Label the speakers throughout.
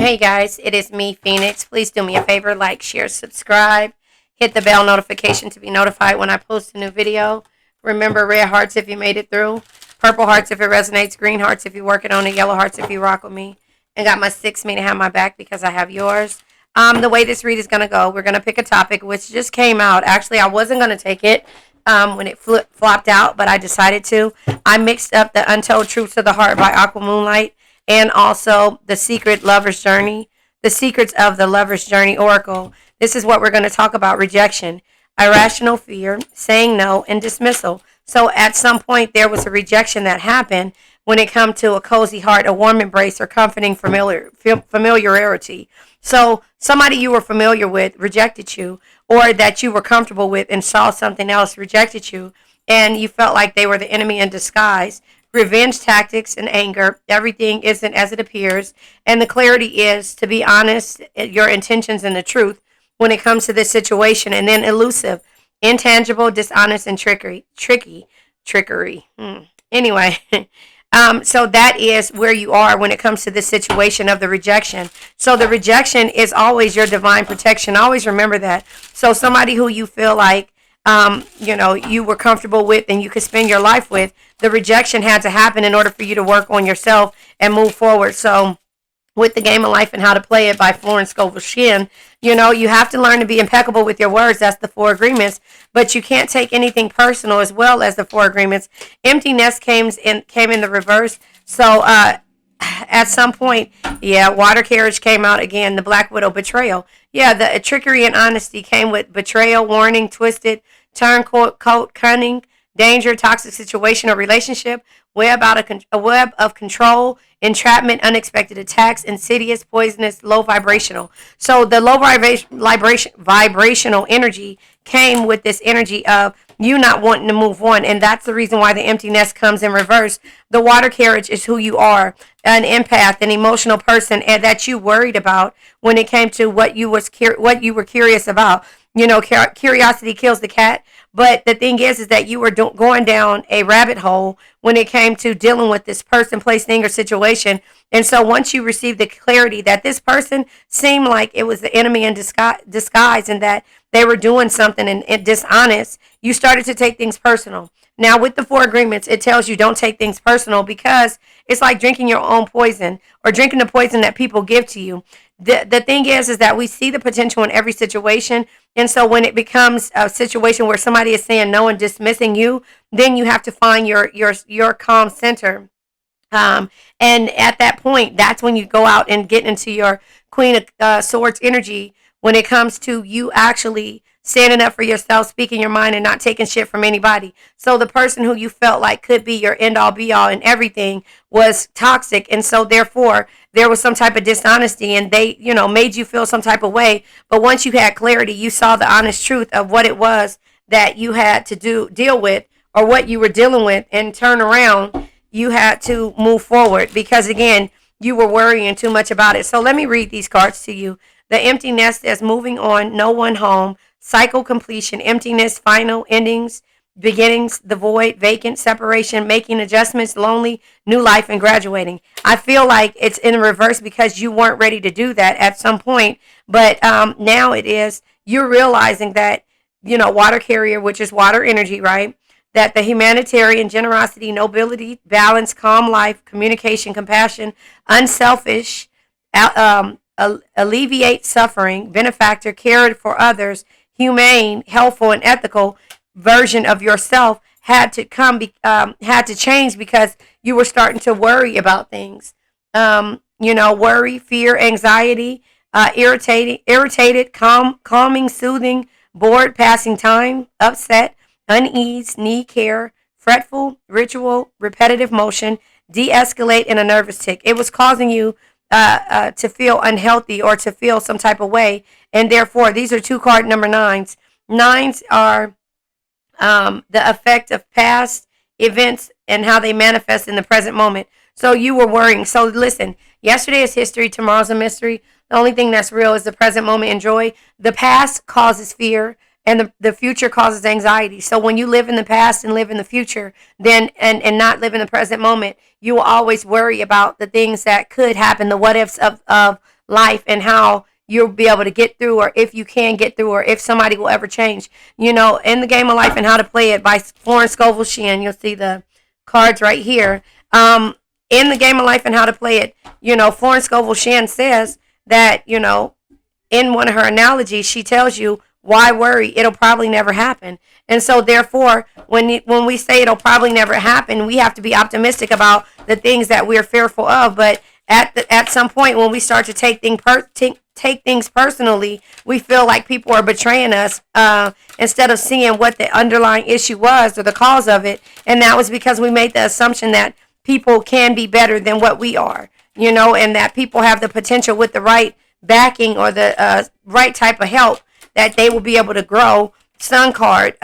Speaker 1: Hey guys, it is me, Phoenix. Please do me a favor, like, share, subscribe. Hit the bell notification to be notified when I post a new video. Remember, red hearts if you made it through. Purple hearts if it resonates. Green hearts if you're working on it. Yellow hearts if you rock with me. And got my 6 me to have my back because I have yours. The way this read is going to go, we're going to pick a topic which just came out. Actually, I wasn't going to take it when it flopped out, but I decided to. I mixed up the Untold Truths of the Heart by Aqua Moonlight and also The Secret Lover's Journey, The Secrets of the Lover's Journey Oracle. This is what we're going to talk about: rejection, irrational fear, saying no, and dismissal. So at some point there was a rejection that happened when it comes to a cozy heart, a warm embrace, or comforting familiarity. So somebody you were familiar with rejected you, or that you were comfortable with and saw something else rejected you, and you felt like they were the enemy in disguise. Revenge tactics and anger, everything isn't as it appears. And the clarity is to be honest, your intentions and the truth when it comes to this situation. And then elusive, intangible, dishonest, and trickery. Anyway, so that is where you are when it comes to this situation of the rejection. So the rejection is always your divine protection. Always remember that. So somebody who you feel like you were comfortable with and you could spend your life with, the rejection had to happen in order for you to work on yourself and move forward. So with The Game of Life and How to Play It by Florence Scovel Shinn, you have to learn to be impeccable with your words. That's the 4 agreements, but you can't take anything personal, as well as the 4 agreements. Emptiness came in the reverse. So at some point, water carriage came out again. The Black Widow, betrayal. The trickery and honesty came with betrayal, warning, twisted, turncoat, cunning, danger, toxic situation or relationship, a web of control, entrapment, unexpected attacks, insidious, poisonous, low vibrational. So the low vibrational energy came with this energy of you not wanting to move on, and that's the reason why the emptiness comes in reverse. The water carriage is who you are, an empath, an emotional person, and that you worried about when it came to what you were curious about. Curiosity kills the cat. But the thing is that you were going down a rabbit hole when it came to dealing with this person, place, thing, or situation. And so once you received the clarity that this person seemed like it was the enemy in disguise and that they were doing something and dishonest, you started to take things personal. Now, with the 4 agreements, it tells you don't take things personal, because it's like drinking your own poison or drinking the poison that people give to you. The thing is that we see the potential in every situation. And so when it becomes a situation where somebody is saying no and dismissing you, then you have to find your calm center. And at that point, that's when you go out and get into your Queen of Swords energy, when it comes to you actually standing up for yourself, speaking your mind, and not taking shit from anybody. So the person who you felt like could be your end all be all and everything was toxic. And so therefore there was some type of dishonesty, and they, made you feel some type of way. But once you had clarity, you saw the honest truth of what it was that you had to deal with, or what you were dealing with, and turn around. You had to move forward because, again, you were worrying too much about it. So let me read these cards to you. The empty nest is moving on, no one home, cycle completion, emptiness, final endings, beginnings, the void, vacant, separation, making adjustments, lonely, new life, and graduating. I feel like it's in reverse because you weren't ready to do that at some point, but now it is. You're realizing that, water carrier, which is water energy, right? That the humanitarian, generosity, nobility, balance, calm life, communication, compassion, unselfish, alleviate suffering, benefactor, cared for others, humane, helpful, and ethical version of yourself had to change because you were starting to worry about things. Worry, fear, anxiety, irritated, calming, soothing, bored, passing time, upset, unease, need care, fretful, ritual, repetitive motion, de-escalate, and a nervous tick. It was causing you to feel unhealthy or to feel some type of way. And therefore, these are 2 card number 9s. 9s are the effect of past events and how they manifest in the present moment. So you were worrying. So listen, yesterday is history. Tomorrow's a mystery. The only thing that's real is the present moment and joy. The past causes fear, and the future causes anxiety. So when you live in the past and live in the future, then and not live in the present moment, you will always worry about the things that could happen, the what ifs of life and how you'll be able to get through, or if you can get through, or if somebody will ever change. In the Game of Life and How to Play It by Florence Scovel Shinn. You'll see the cards right here. In the Game of Life and How to Play It, Florence Scovel Shinn says that, in one of her analogies, she tells you, why worry? It'll probably never happen. And so therefore, when we say it'll probably never happen, we have to be optimistic about the things that we're fearful of. But at some point, when we start to take things personally, we feel like people are betraying us, instead of seeing what the underlying issue was or the cause of it. And that was because we made the assumption that people can be better than what we are, and that people have the potential with the right backing or the right type of help, that they will be able to grow. Sun card,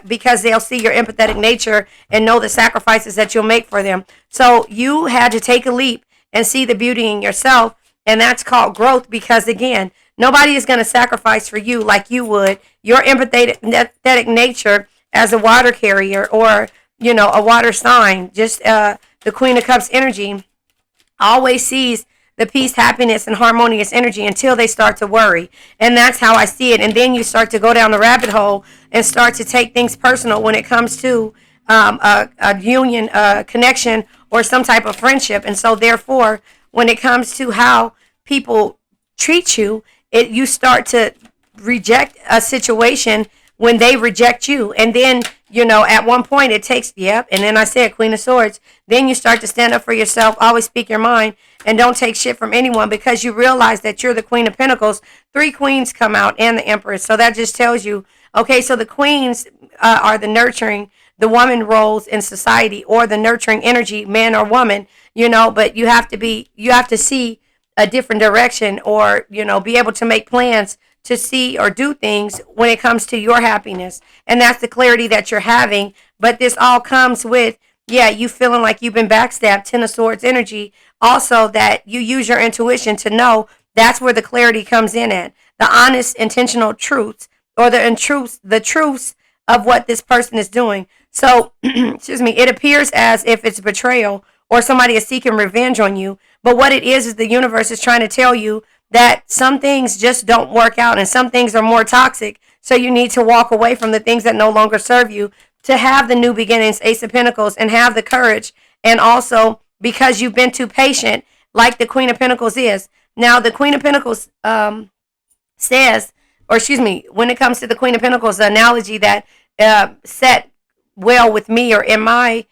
Speaker 1: because they'll see your empathetic nature and know the sacrifices that you'll make for them. So you had to take a leap and see the beauty in yourself, and that's called growth, because again, nobody is going to sacrifice for you like you would. Your empathetic nature as a water carrier, or a water sign, just the Queen of Cups energy, always sees the peace, happiness, and harmonious energy until they start to worry. And that's how I see it. And then you start to go down the rabbit hole and start to take things personal when it comes to a union, connection, or some type of friendship. And so therefore, when it comes to how people treat you, you start to reject a situation when they reject you. And then, at one point it takes, and then I said Queen of Swords, then you start to stand up for yourself, always speak your mind, and don't take shit from anyone, because you realize that you're the Queen of Pentacles. 3 queens come out, and the Empress. So that just tells you, okay, so the queens are the nurturing, the woman roles in society, or the nurturing energy, man or woman, but you have to see a different direction, or, be able to make plans to see or do things when it comes to your happiness. And that's the clarity that you're having. But this all comes with, you feeling like you've been backstabbed, 10 of Swords energy. Also, that you use your intuition to know. That's where the clarity comes in at. The honest, intentional truths, or the truths of what this person is doing. So, excuse me, it appears as if it's betrayal, or somebody is seeking revenge on you. But what it is the universe is trying to tell you that some things just don't work out, and some things are more toxic. So you need to walk away from the things that no longer serve you, to have the new beginnings, Ace of Pentacles, and have the courage. And also, because you've been too patient, like the Queen of Pentacles is. Now, the Queen of Pentacles says, or excuse me, when it comes to the Queen of Pentacles, the analogy that set well with me, or in my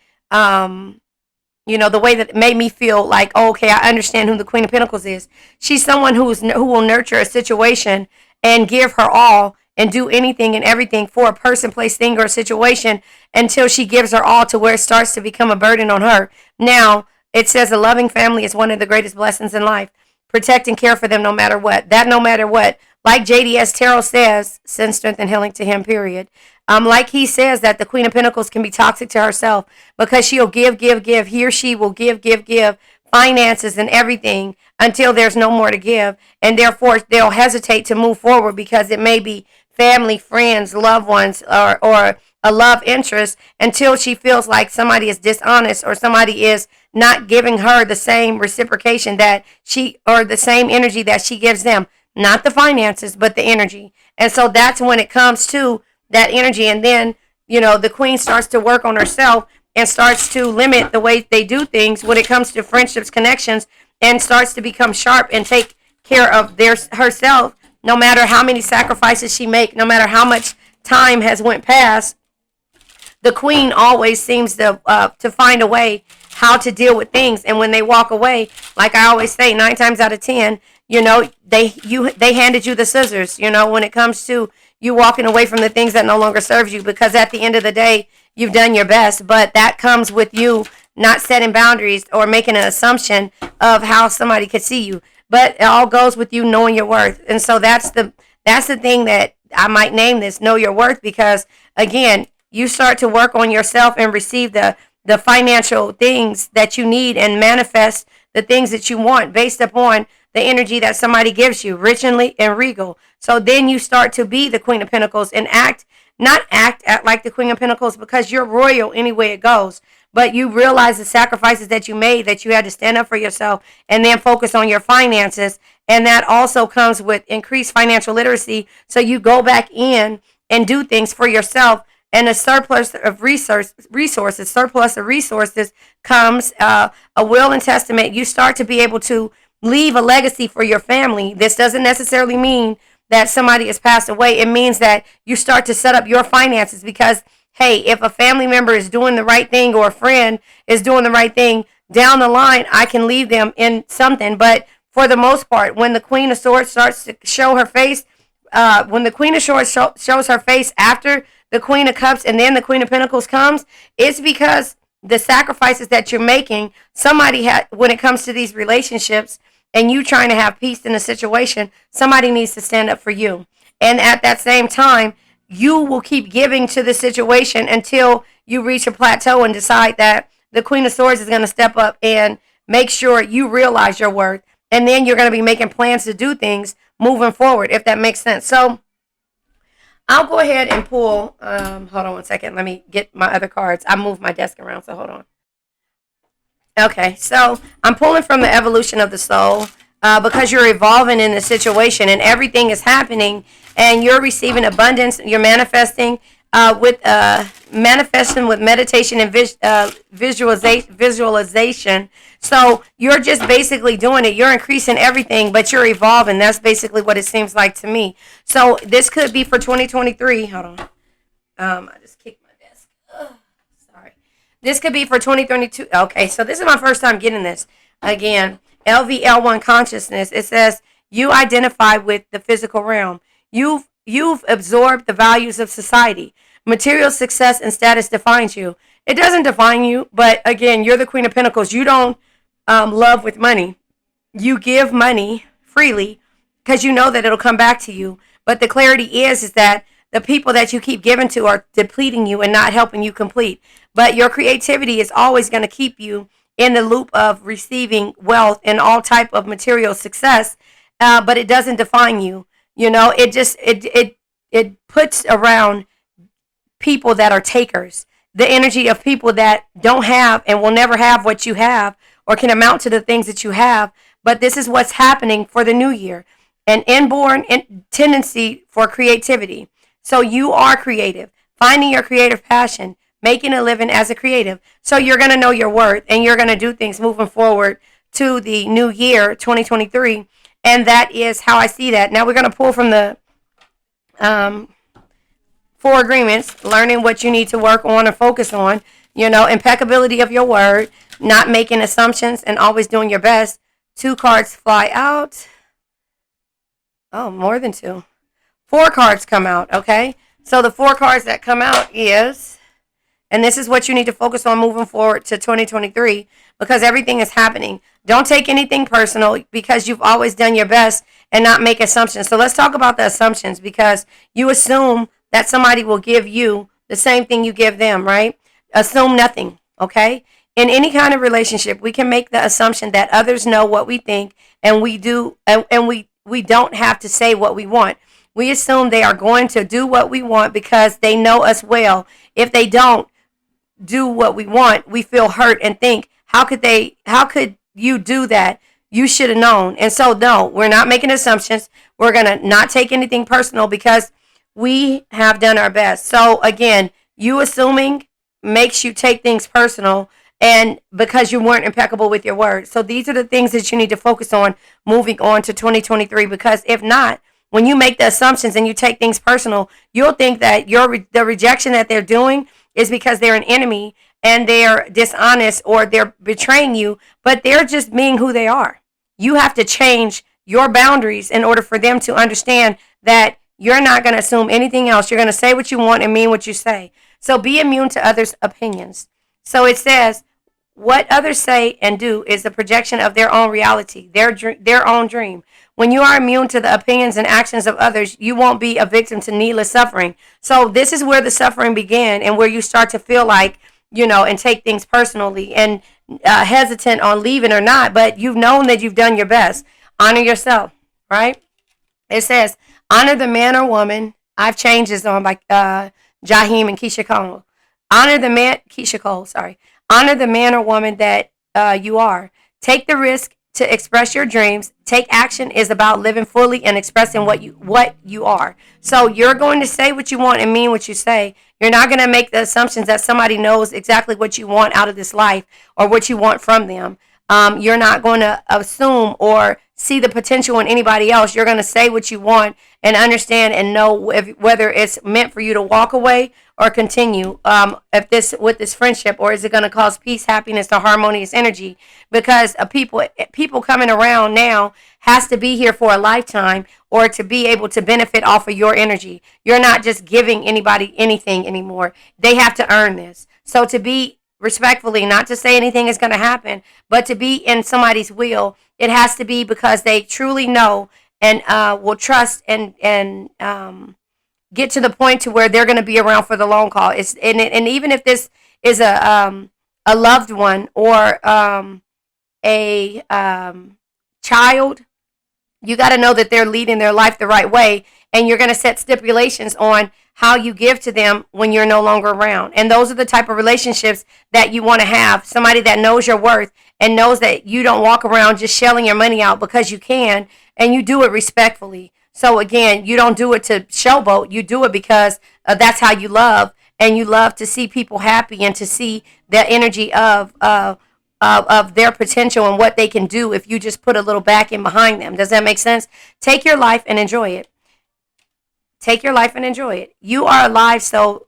Speaker 1: the way that it made me feel like, oh, okay, I understand who the Queen of Pentacles is. She's someone who will nurture a situation and give her all and do anything and everything for a person, place, thing, or situation until she gives her all, to where it starts to become a burden on her. Now, it says a loving family is one of the greatest blessings in life. Protect and care for them no matter what. That no matter what. Like JDS Tarot says, send strength and healing to him, period. Like he says that the Queen of Pentacles can be toxic to herself, because she'll give. He or she will give finances and everything until there's no more to give. And therefore, they'll hesitate to move forward, because it may be family, friends, loved ones, or a love interest, until she feels like somebody is dishonest, or somebody is not giving her the same reciprocation that or the same energy that she gives them. Not the finances, but the energy. And so that's when it comes to that energy. And then, the Queen starts to work on herself and starts to limit the way they do things when it comes to friendships, connections, and starts to become sharp and take care of herself, no matter how many sacrifices she make, no matter how much time has went past. The Queen always seems to find a way how to deal with things. And when they walk away, like I always say, 9 times out of 10, they handed you the scissors, when it comes to you walking away from the things that no longer serves you, because at the end of the day, you've done your best. But that comes with you not setting boundaries or making an assumption of how somebody could see you. But it all goes with you knowing your worth. And so that's the thing that I might name this, know your worth, because again, you start to work on yourself and receive the financial things that you need, and manifest the things that you want based upon the energy that somebody gives you, rich and regal. So then you start to be the Queen of Pentacles and not act like the Queen of Pentacles, because you're royal any way it goes. but you realize the sacrifices that you made, that you had to stand up for yourself and then focus on your finances. And that also comes with increased financial literacy. So you go back in and do things for yourself. And a surplus of resources comes a will and testament. You start to be able to leave a legacy for your family. This doesn't necessarily mean that somebody has passed away. It means that you start to set up your finances because, hey, if a family member is doing the right thing or a friend is doing the right thing, down the line, I can leave them in something. But for the most part, when the Queen of Swords starts to show her face, when the Queen of Swords shows her face after the Queen of Cups and then the Queen of Pentacles comes, it's because the sacrifices that you're making, somebody had, when it comes to these relationships and you trying to have peace in a situation, somebody needs to stand up for you. And at that same time, you will keep giving to the situation until you reach a plateau and decide that the Queen of Swords is going to step up and make sure you realize your worth. And then you're going to be making plans to do things moving forward, if that makes sense. So I'll go ahead and pull, hold on one second. Let me get my other cards. I moved my desk around, so hold on. Okay, so I'm pulling from the evolution of the soul because you're evolving in the situation and everything is happening and you're receiving abundance. You're manifesting with meditation and visualization. So you're just basically doing it. You're increasing everything, but you're evolving. That's basically what it seems like to me. So this could be for 2023. Hold on. I just kicked my desk. Ugh, sorry. This could be for 2022. Okay, so this is my first time getting this. Again, LVL1 consciousness. It says you identify with the physical realm. You've absorbed the values of society. Material success and status defines you. It doesn't define you, but again, you're the Queen of Pentacles. You don't love with money. You give money freely because you know that it'll come back to you. But the clarity is that the people that you keep giving to are depleting you and not helping you complete. But your creativity is always going to keep you in the loop of receiving wealth and all type of material success, but it doesn't define you. You know, it just it puts around people that are takers, the energy of people that don't have and will never have what you have or can amount to the things that you have. But this is what's happening for the new year, an inborn tendency for creativity. So you are creative, finding your creative passion, making a living as a creative. So you're going to know your worth and you're going to do things moving forward to the new year, 2023. And that is how I see that. Now we're going to pull from the 4 agreements, learning what you need to work on and focus on, you know, impeccability of your word, not making assumptions and always doing your best. 2 cards fly out. Oh, more than 2. 4 cards come out, okay? So the 4 cards that come out is, and this is what you need to focus on moving forward to 2023 because everything is happening. Don't take anything personal because you've always done your best and not make assumptions. So let's talk about the assumptions because you assume that somebody will give you the same thing you give them, right? Assume nothing, okay? In any kind of relationship, we can make the assumption that others know what we think and we do, and we don't have to say what we want. We assume they are going to do what we want because they know us well. If they don't do what we want, we feel hurt and think, how could you do that? You should have known. And so, no, we're not making assumptions. We're going to not take anything personal because we have done our best. So, again, you assuming makes you take things personal and because you weren't impeccable with your word. So these are the things that you need to focus on moving on to 2023 because if not, when you make the assumptions and you take things personal, you'll think that the rejection that they're doing is because they're an enemy and they're dishonest or they're betraying you, but they're just being who they are. You have to change your boundaries in order for them to understand that you're not going to assume anything else. You're going to say what you want and mean what you say. So be immune to others' opinions. So it says, what others say and do is a projection of their own reality, their own dream. When you are immune to the opinions and actions of others, you won't be a victim to needless suffering. So this is where the suffering began and where you start to feel like, you know, and take things personally and hesitant on leaving or not. But you've known that you've done your best. Honor yourself, right? It says, honor the man or woman. I've changed this on by Jaheim and Keisha Cole. Honor the man, Keisha Cole, sorry. Honor the man or woman that you are. Take the risk to express your dreams. Take action is about living fully and expressing what you are. So you're going to say what you want and mean what you say. You're not going to make the assumptions that somebody knows exactly what you want out of this life or what you want from them. You're not going to assume or see the potential in anybody else. You're going to say what you want and understand and know whether it's meant for you to walk away or continue if this with this friendship, or is it going to cause peace, happiness, or harmonious energy? Because people coming around now has to be here for a lifetime or to be able to benefit off of your energy. You're not just giving anybody anything anymore. They have to earn this. So to be respectfully, not to say anything is going to happen, but to be in somebody's will, it has to be because they truly know and will trust and get to the point to where they're going to be around for the long haul. And even if this is a loved one or a child, you got to know that they're leading their life the right way, and you're going to set stipulations on how you give to them when you're no longer around. And those are the type of relationships that you want to have. Somebody that knows your worth and knows that you don't walk around just shelling your money out because you can, and you do it respectfully. So again, you don't do it to showboat. You do it because that's how you love, and you love to see people happy and to see the energy of their potential and what they can do if you just put a little back in behind them. Does that make sense? Take your life and enjoy it. Take your life and enjoy it. You are alive, so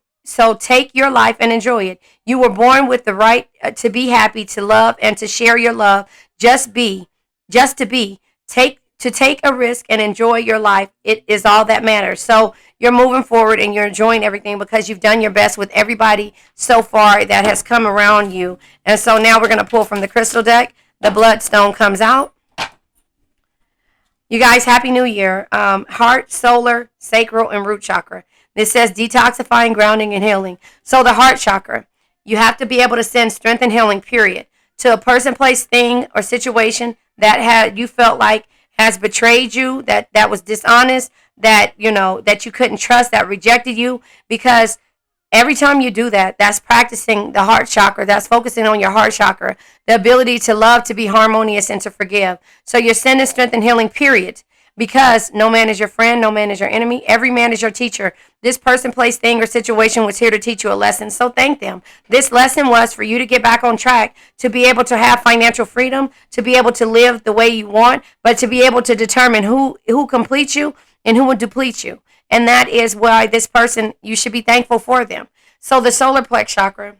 Speaker 1: take your life and enjoy it. You were born with the right to be happy, to love, and to share your love. Just to be. Take a risk and enjoy your life. It is all that matters. So you're moving forward and you're enjoying everything because you've done your best with everybody so far that has come around you. And so now we're going to pull from the crystal deck. The bloodstone comes out. You guys, Happy New Year. Heart, solar, sacral, and root chakra. This says detoxifying, grounding, and healing. So the heart chakra, you have to be able to send strength and healing, period, to a person, place, thing, or situation that you felt like has betrayed you, that was dishonest, that that you couldn't trust, that rejected you. Because every time you do that, that's practicing the heart chakra. That's focusing on your heart chakra, the ability to love, to be harmonious, and to forgive. So you're sending strength and healing, period. Because no man is your friend, no man is your enemy. Every man is your teacher. This person, place, thing, or situation was here to teach you a lesson. So thank them. This lesson was for you to get back on track, to be able to have financial freedom, to be able to live the way you want, but to be able to determine who completes you and who will deplete you. And that is why this person, you should be thankful for them. So the solar plex chakra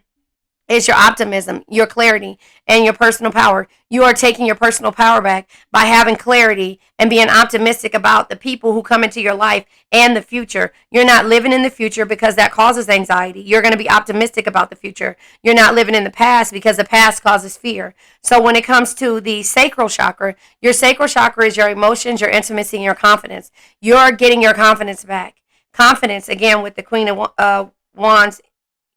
Speaker 1: is your optimism, your clarity, and your personal power. You are taking your personal power back by having clarity and being optimistic about the people who come into your life and the future. You're not living in the future because that causes anxiety. You're going to be optimistic about the future. You're not living in the past because the past causes fear. So when it comes to the sacral chakra, your sacral chakra is your emotions, your intimacy, and your confidence. You're getting your confidence back. Confidence, again, with the Queen of Wands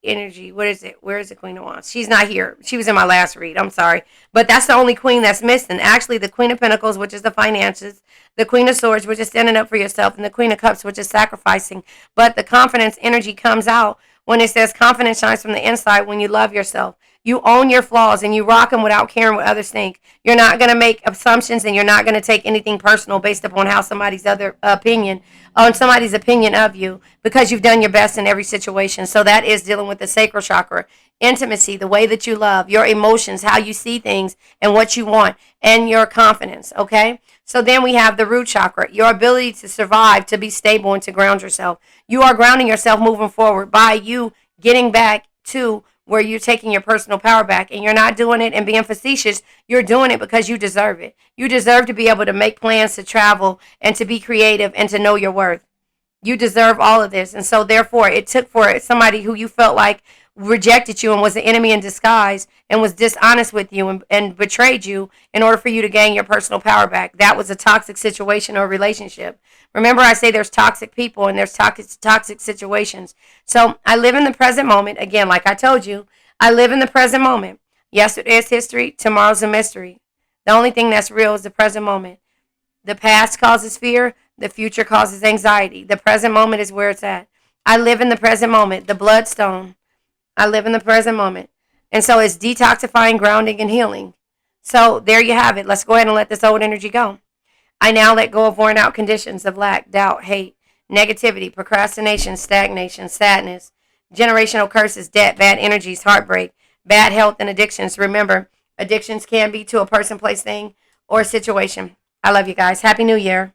Speaker 1: energy. What is it? Where is the Queen of Wands? She's not here. She was in my last read. I'm sorry. But that's the only queen that's missing. Actually, the Queen of Pentacles, which is the finances, the Queen of Swords, which is standing up for yourself, and the Queen of Cups, which is sacrificing. But the confidence energy comes out when it says confidence shines from the inside when you love yourself. You own your flaws and you rock them without caring what others think. You're not going to make assumptions and you're not going to take anything personal based upon how somebody's opinion of you, because you've done your best in every situation. So that is dealing with the sacral chakra. Intimacy, the way that you love, your emotions, how you see things and what you want, and your confidence, okay? So then we have the root chakra, your ability to survive, to be stable, and to ground yourself. You are grounding yourself moving forward by you getting back to where you're taking your personal power back, and you're not doing it and being facetious. You're doing it because you deserve it. You deserve to be able to make plans to travel and to be creative and to know your worth. You deserve all of this. And so therefore it took for somebody who you felt like rejected you and was an enemy in disguise and was dishonest with you and betrayed you in order for you to gain your personal power back. That was a toxic situation or relationship. Remember, I say there's toxic people and there's toxic situations. So I live in the present moment. Again, like I told you, I live in the present moment. Yesterday is history. Tomorrow's a mystery. The only thing that's real is the present moment. The past causes fear. The future causes anxiety. The present moment is where it's at. I live in the present moment. The bloodstone. I live in the present moment. And so it's detoxifying, grounding, and healing. So there you have it. Let's go ahead and let this old energy go. I now let go of worn out conditions of lack, doubt, hate, negativity, procrastination, stagnation, sadness, generational curses, debt, bad energies, heartbreak, bad health, and addictions. Remember, addictions can be to a person, place, thing, or situation. I love you guys. Happy New Year.